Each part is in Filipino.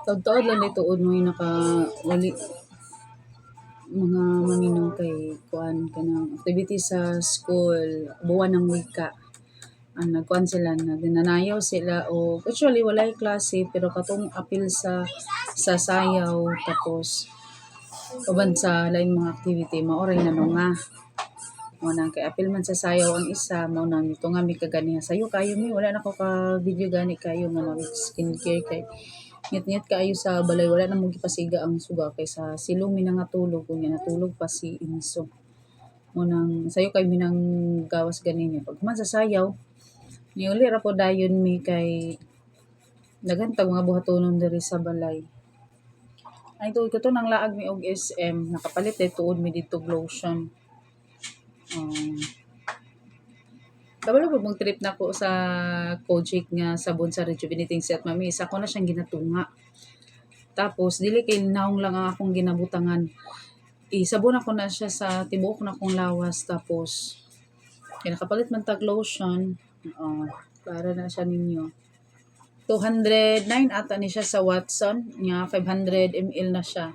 Taud-taud lang dituod mo yung wali mga maminong kay kuan kanang activity sa school, buwan ng wika. Ang nagkuan sila, nagnanayaw sila o actually walay klase pero katong apil sa sayaw tapos uban sa lain mga activity maoray na nga. Mo nang kay apil man sa sayaw ang isa mo nang ito nga mi kaganiha sayo kayo mi wala na ko ka video gani kayo nga na skincare kay ngit-ngit kaayo sa balay wala na mo gipasiga ang suga kaysa silong mi nga tulog kunya natulog pa si Inso. Mo nang sayo kay mi nang gawas ganin pag man sa sayaw niuli ra po dayon mi kay daghan tag mga buhatonon diri sa balay. Ay tuod ko to nang laag mi og SM nakapalit tuod mi dito lotion. Kabalo po mong trip na ko sa Kojic nga sabon sa rejuvenating set mami isa ko na siyang ginatunga. Tapos dili kay naong lang ang akong ginabutangan. Isabon ako na siya sa tibuok na akong lawas tapos nakapalit man tag lotion. Para na siya ninyo. 209 ata ni siya sa Watson nga 500 ml na siya.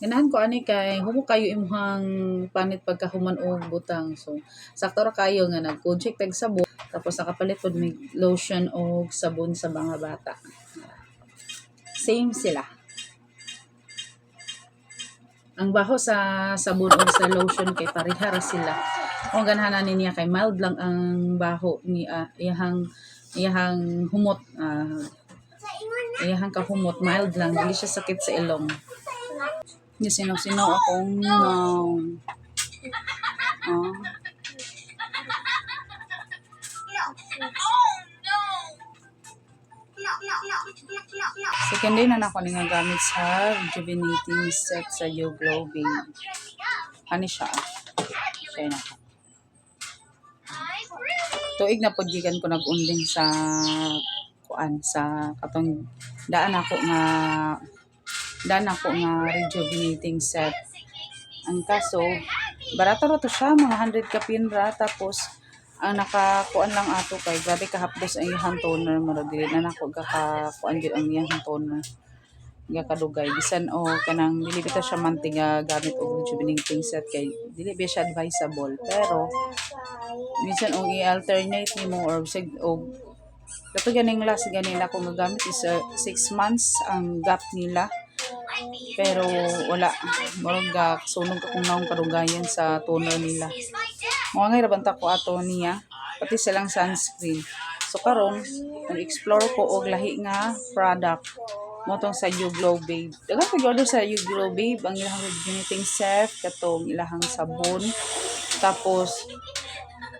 Ganahan ko ani kay humo kayo imong panit pagkahuman og butang. So sakto ra kayo nga nag-Kojic tag sabon tapos nakapalit pod mig lotion og sabon sa mga bata. Same sila. Ang baho sa sabon o sa lotion kay pareha ra sila. Kung ganahan niya kay mild lang ang baho ni iyahang humot iyahang kahumot mild lang dili siya sakit sa ilong. Ni sinaw akong second day na nako ni nga gamit sa rejuvenating set sa YouGlow Babe. Ani siya. Siya na. Tuig na pod gikan ko nag-unding sa kuan sa katong daan ako nga rejuvenating set. Ang kaso barato ra to siya mga 100 ka pinra tapos ang nakakuan lang ato kay grabe kahapdos ang iyang toner mara dili na nako kuan gyud ang iyang toner nga kadugay bisan o kanang dili bitaw siya mantiga gamit og rejuvenating set kay dili ba siya advisable pero minsan og i-alternate nimo or kato ganing last ganila kung gamit is 6 months ang gap nila pero wala murag sunog akong naong kadugayan sa toner nila. Mga nga rabanta ko ato niya pati silang sunscreen. So karon nag-explore ko og lahi nga product mo tong sa YouGlow Babe. Daghang pag-order sa YouGlow Babe ang ilang rejuvenating set katong ilahang sabon. Tapos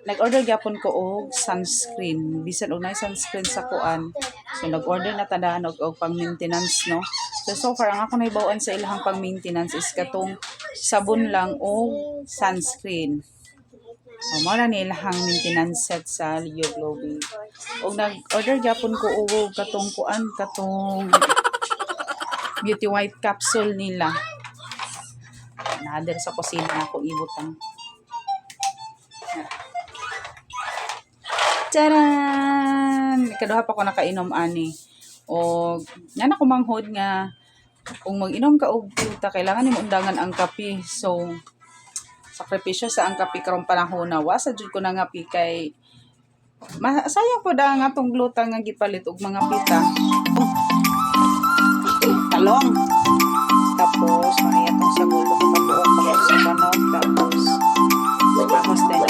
nag-order gyapon ko og sunscreen. Bisan og na sunscreen sa kuan. So nag-order na tandaan og pang-maintenance no. So far ang ako naibawan sa ilahang pang-maintenance is katong sabon lang o sunscreen. Mao na ni ilahang maintenance set sa YouGlow Babe. Og nag-order gyapon ko og katong beauty white capsule nila. Nader sa kusina na ako ibutang. Taran! Ikaduha pa ko nakainom ani. O yan ako manghod nga kung mag-inom ka og fruta kailangan nimo undangan ang kape. So sakripisyo sa ang kape karong panahon na wasa jud ko na nga kay sayang po da nga tong glutang nga gipalit og mga pita. Talong. Tapos mga itong sa gulo ko patuok tapos sa banog tapos din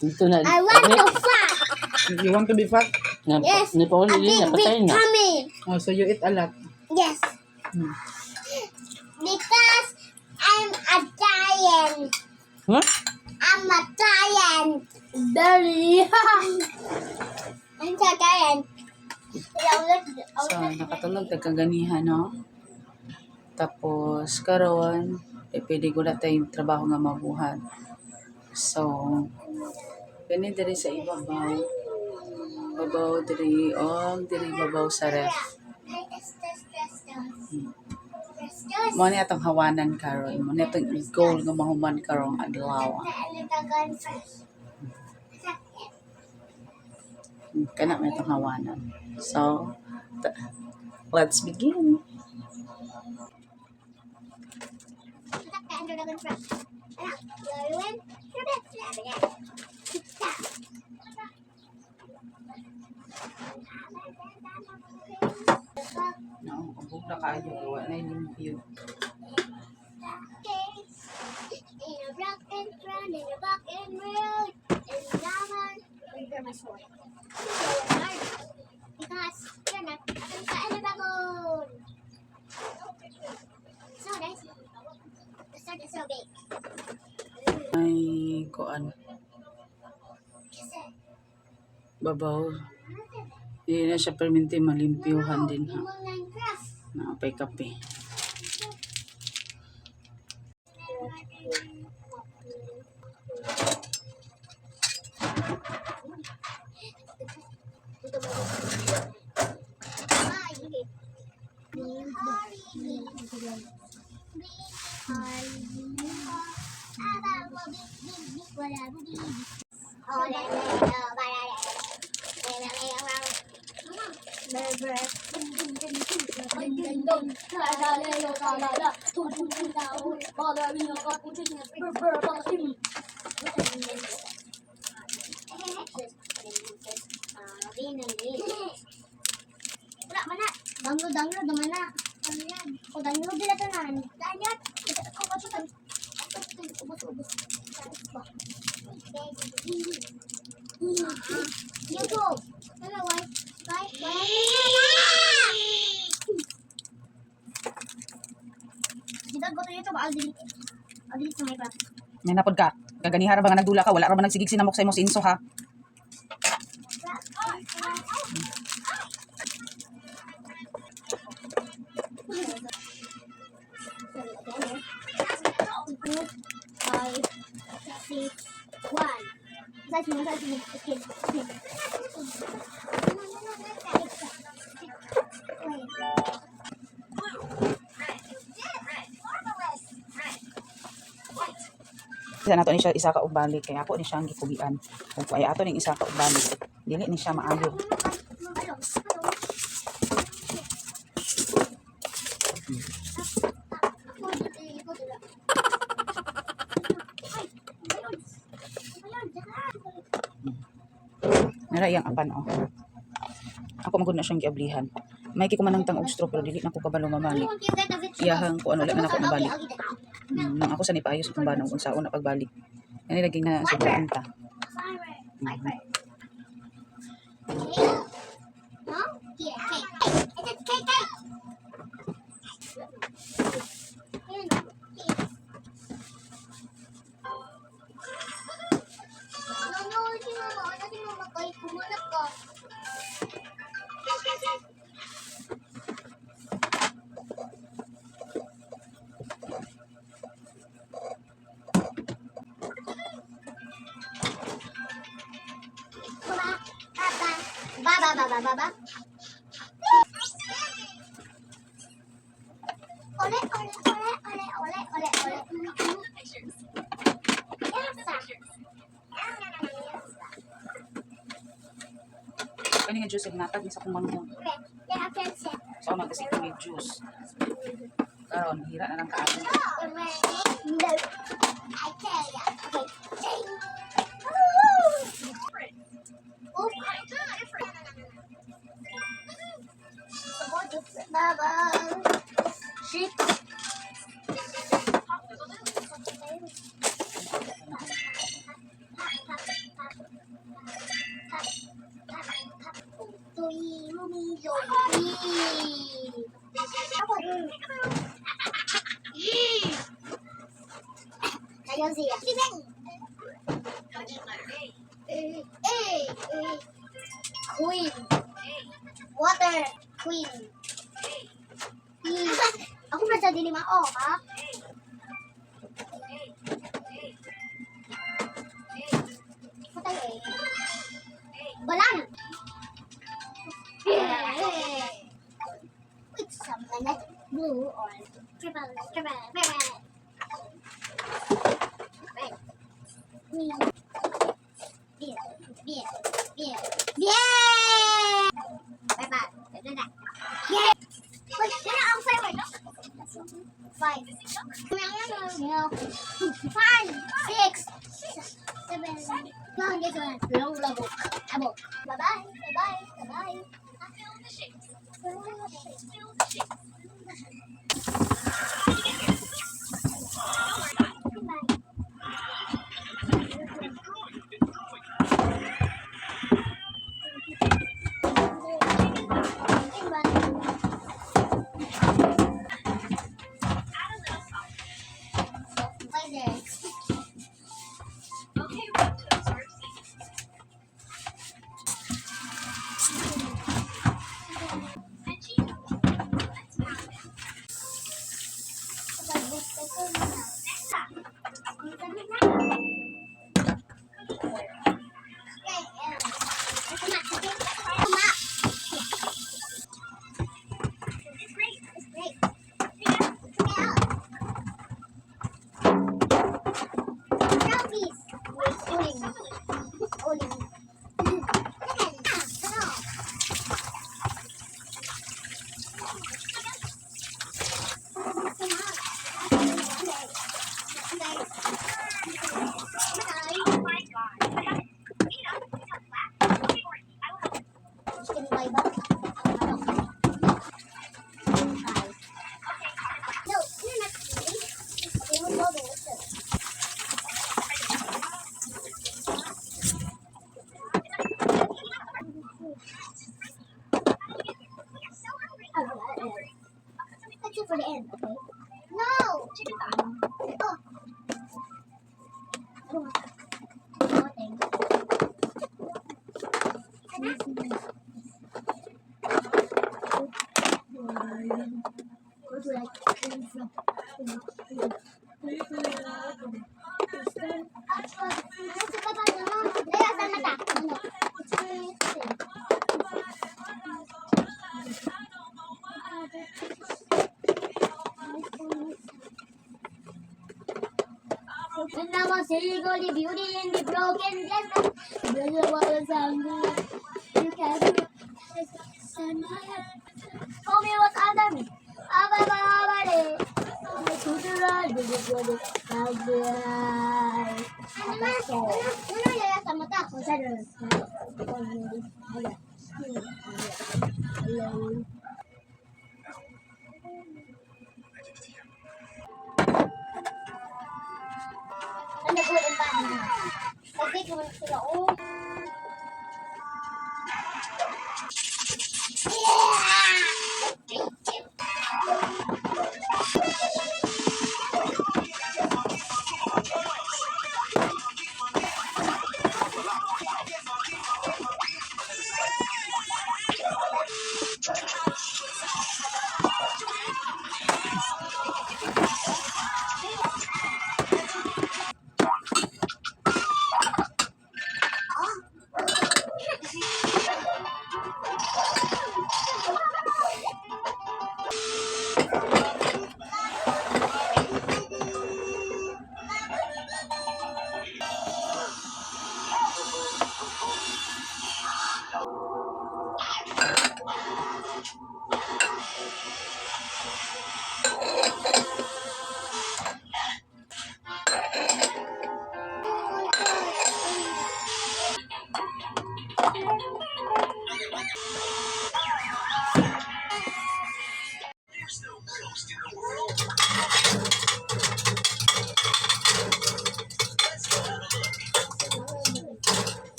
Dito na. I want to fat. You want to be fat? Yes. Ni Paul, A hindi big, na. Patay big na. tummy. Oh, so you eat a lot. Yes. Hmm. Because I'm a giant. Huh? I'm a giant. Daddy. I'm a giant. So, nakatulog tagkaganihan, no? Tapos, karon pwede ko na tayong trabaho nga mabuhat. So, gani diri sa ibabaw. Babaw diri, diri babaw sa ref. Mo ni atong hawanan karon. Mo ni atong goal nga mahuman karong adlaw. Kana may atong hawanan. So, let's begin. No, kabog na kayo. Gawa na limpyo. In a rock and run, in a rock and roll, and llaman, where's my sword? Because you're not a dragon. So nice. The sword is so big. Ay, kuan. Babaw. Hindi na siya perminti malimpyuhan din ha. Napay kape. Wala mana. Download mana. Ano yan? O download nila to na. Download. Ako ba siya? Ubus. YouTube. Hello, why? Did I go to YouTube? I'll delete it. I'll delete to my brother. May napod ka. Kaganihara ba nga nagdula ka? Wala ra ba nagsigig sinamok sa imong sinso ha? Five, six, one. That's me. Okay. Isa nato ni siya isa ka og balik kaya ako ni siya ang gikugian. Kung kaya ato ning isa ka og balik, dili ni siya maayo. Nara iyang apan oh. Ako magud na siyang giablihan. May kikumanang tang og straw pero dili na ko kabalo mamalik. Iyahang ko ano lang na ako nabalik. Nang ako sa nipaayos itong banong kung saan na pagbalik. Yan lagi na sa ta. Baba. Ole. Kani nga juice ignatag ni sa kung manong. So magkasi ko may juice. Karon hira na lang kaayo. No, I tell ya. Okay. Baba. Shit. Yan siya. Sibeng! Queen. Water. Queen. Ako na sa dilima. Oh, ha? Patay eh. Balang. Wait, something like blue or triple. Red. Green. Beer. Yeah! Wait, yun na ang firework. 5. 5, 6, 7. Long this one. Long labok. Abok. Bye-bye. That's it for the end, okay? No! Oh. And I was seeing all the beauty in the broken glass. Brother was angry. You can't do it. Tell me what's under me. Ano po yung paano? Kasi kung sila, oh.